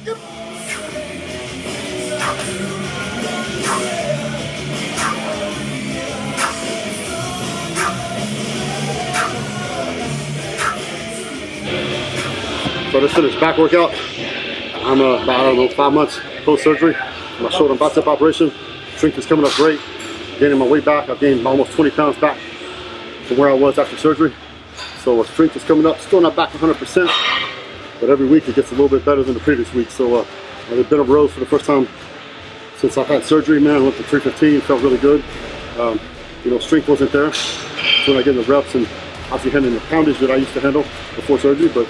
So this finished back workout. I'm about, I don't know, 5 months post-surgery. My shoulder and bicep operation. Strength is coming up great. Gaining my weight back. I've gained almost 20 pounds back from where I was after surgery. So strength is coming up. Still not back 100%, but every week it gets a little bit better than the previous week. So I've been on the road for the first time since I've had surgery, man. I went to 315, felt really good. You know, strength wasn't there. So when I get in the reps and obviously handling the poundage that I used to handle before surgery, but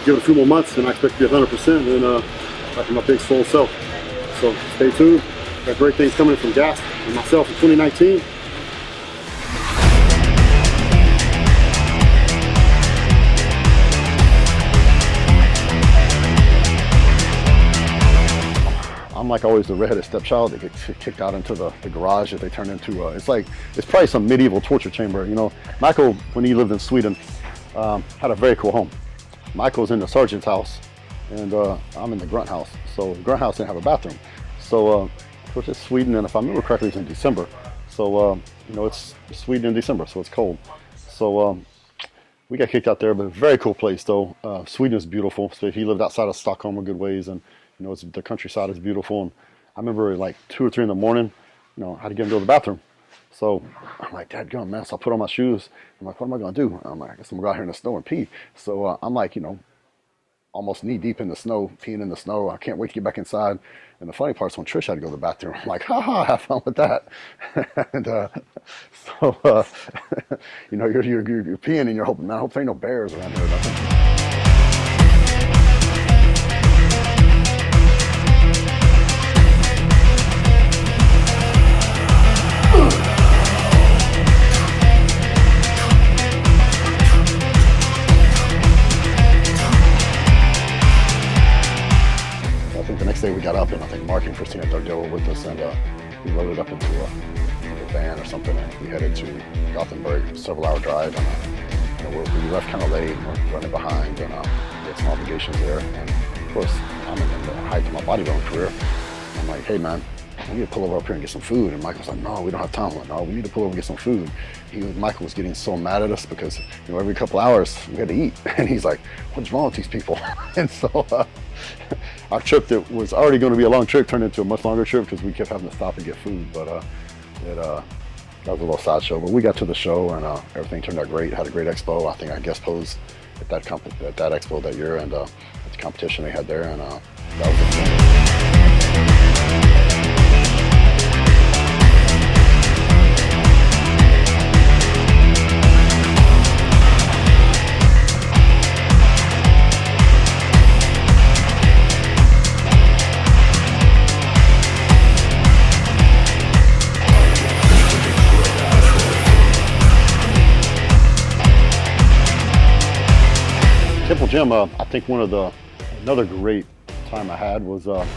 give it a few more months and I expect to be 100% and back to my big full self. So stay tuned. Got great things coming from GASP and myself in 2019. I'm like always the redheaded stepchild that gets kicked out into the garage that they turn into. It's probably some medieval torture chamber. You know, Michael, when he lived in Sweden, had a very cool home. Michael's in the sergeant's house, and I'm in the grunt house. So the grunt house didn't have a bathroom. So of course it's Sweden, and if I remember correctly, it's in December. So you know, it's Sweden in December, so it's cold. So we got kicked out there, but a very cool place though. Sweden is beautiful. So he lived outside of Stockholm a good ways, and you know, the countryside is beautiful. And I remember like 2 or 3 in the morning, you know, I had to get him to go to the bathroom. So I'm like, dadgum, man. So I put on my shoes. I'm like, what am I going to do? I'm like, I guess I'm going to go out here in the snow and pee. So I'm like, you know, almost knee deep in the snow, peeing in the snow. I can't wait to get back inside. And the funny part is when Trish had to go to the bathroom, I'm like, ha, have fun with that. And so, you know, you're peeing and you're hoping, man, I hope there ain't no bears around here or nothing. We got up and I think Mark and Christina Dardill were with us, and we loaded up into a van or something, and we headed to Gothenburg, several-hour drive, and you know, we left kind of late, we're running behind, and we had some obligations there, and of course I'm in the height of my bodybuilding career. I'm like, hey man, we need to pull over up here and get some food, and Michael's like, no, we don't have time. I'm like, no, we need to pull over and get some food. Michael was getting so mad at us because, you know, every couple hours we had to eat, and he's like, what's wrong with these people? And so our trip that was already going to be a long trip turned into a much longer trip because we kept having to stop and get food. But that was a little sideshow. But we got to the show, and everything turned out great. Had a great expo. I think I guest posed at that expo that year, and at the competition they had there, and that was the thing. Temple Gym, I think another great time I had was it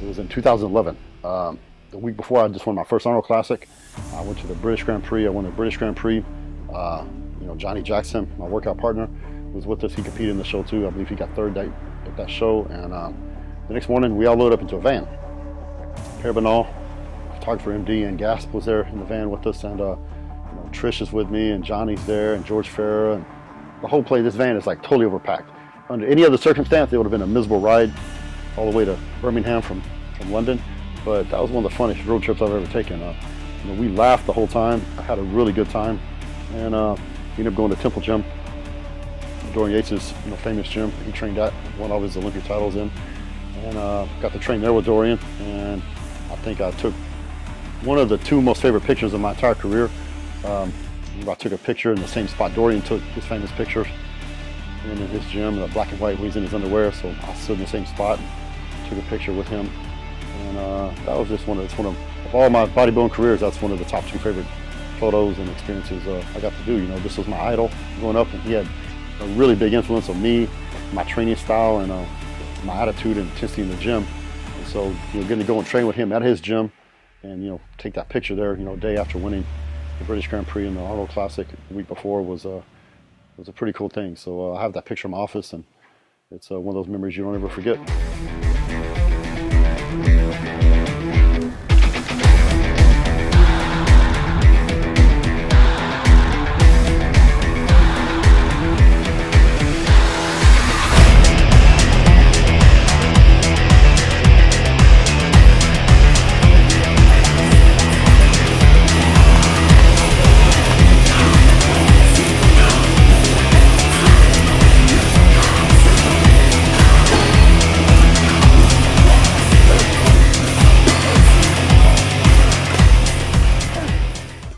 was in 2011. The week before, I just won my first Arnold Classic. I went to the British Grand Prix. I won the British Grand Prix. You know, Johnny Jackson, my workout partner, was with us. He competed in the show too. I believe he got third at that show. And the next morning, we all loaded up into a van. Perbanal, photographer MD, and GASP was there in the van with us, and you know, Trish is with me, and Johnny's there, and George Farrer, and the whole place. This van is like totally overpacked. Under any other circumstance, it would have been a miserable ride all the way to Birmingham from London. But that was one of the funniest road trips I've ever taken. You know, we laughed the whole time. I had a really good time, and ended up going to Temple Gym, Dorian Yates's famous gym. He trained at, won all his Olympic titles in, and got to train there with Dorian. And I think I took one of the 2 most favorite pictures of my entire career. I took a picture in the same spot Dorian took his famous picture in his gym, the black and white when he's in his underwear. So I stood in the same spot and took a picture with him. And that was just one of all my bodybuilding careers, that's one of the top 2 favorite photos and experiences I got to do. You know, this was my idol growing up, and he had a really big influence on me, my training style, and my attitude and intensity in the gym. And so, you know, getting to go and train with him at his gym, and you know, take that picture there, you know, day after winning the British Grand Prix and the Arnold Classic the week before was a pretty cool thing. So I have that picture in my office, and it's one of those memories you don't ever forget.